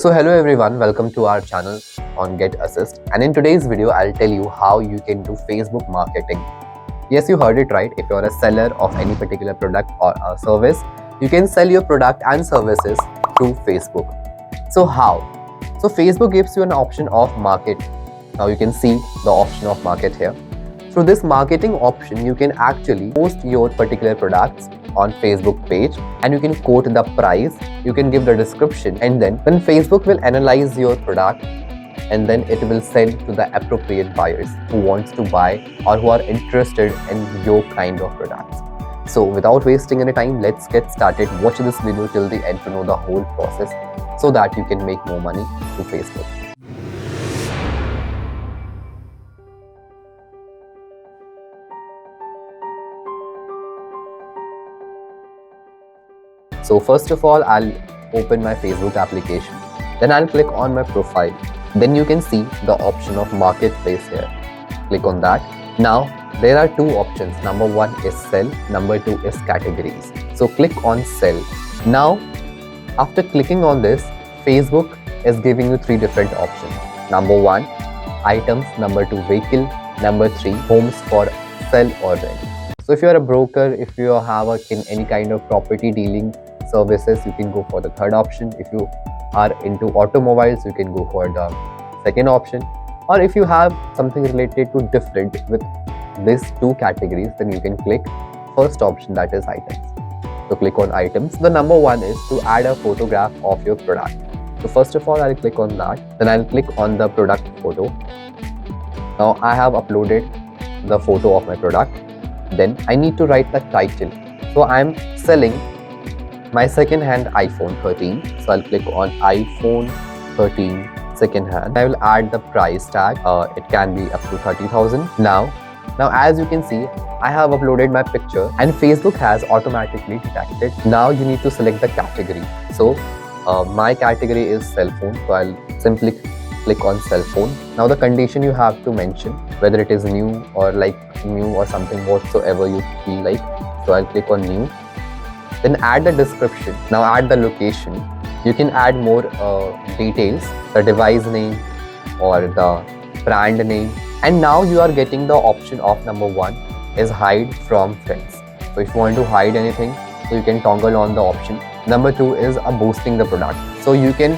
So hello everyone, welcome to our channel on GetAssist, and in today's video I'll tell you how you can do Facebook marketing. Yes, you heard it right. If you're a seller of any particular product or a service, you can sell your product and services through Facebook. So how? So Facebook gives you an option of market. Now you can see the option of market here. Through this marketing option, you can actually post your particular products on Facebook page and you can quote the price, you can give the description, and then Facebook will analyze your product and then it will send to the appropriate buyers who wants to buy or who are interested in your kind of products. So without wasting any time, let's get started. Watch this video till the end to know the whole process so that you can make more money through Facebook. So first of all, I'll open my Facebook application. Then I'll click on my profile. Then you can see the option of marketplace here. Click on that. Now there are two options. Number one is sell. Number two is categories. So click on sell. Now after clicking on this, Facebook is giving you three different options. Number one, items. Number two, vehicle. Number three, homes for sell or rent. So if you are a broker, if you have any kind of property dealing services, you can go for the third option. If you are into automobiles, you can go for the second option. Or if you have something related to different with these two categories, then you can click first option, that is items. So click on items. The number one is to add a photograph of your product. So first of all, I'll click on that. Then I'll click on the product photo. Now I have uploaded the photo of my product. Then I need to write the title. So I'm selling my second-hand iPhone 13. So I'll click on iPhone 13 second-hand. I will add the price tag. It can be up to 30,000. Now as you can see, I have uploaded my picture and Facebook has automatically detected. Now you need to select the category. So my category is cell phone. So I'll simply click on cell phone. Now the condition you have to mention, whether it is new or something whatsoever you feel like. So I'll click on new. Then add the description. Now add the location. You can add more details, the device name or the brand name. And now you are getting the option of number one is hide from friends. So if you want to hide anything, so you can toggle on the option. Number two is boosting the product. So you can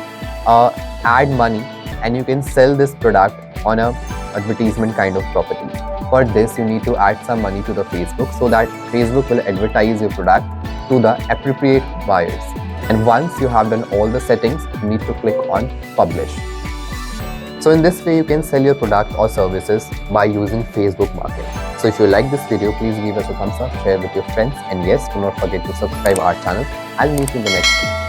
add money and you can sell this product on a advertisement kind of property. For this, you need to add some money to the Facebook so that Facebook will advertise your product to the appropriate buyers. And once you have done all the settings, you need to click on publish. So in this way, you can sell your product or services by using Facebook Market. So if you like this video, please give us a thumbs up, share with your friends, and yes, do not forget to subscribe our channel. I'll meet you in the next video.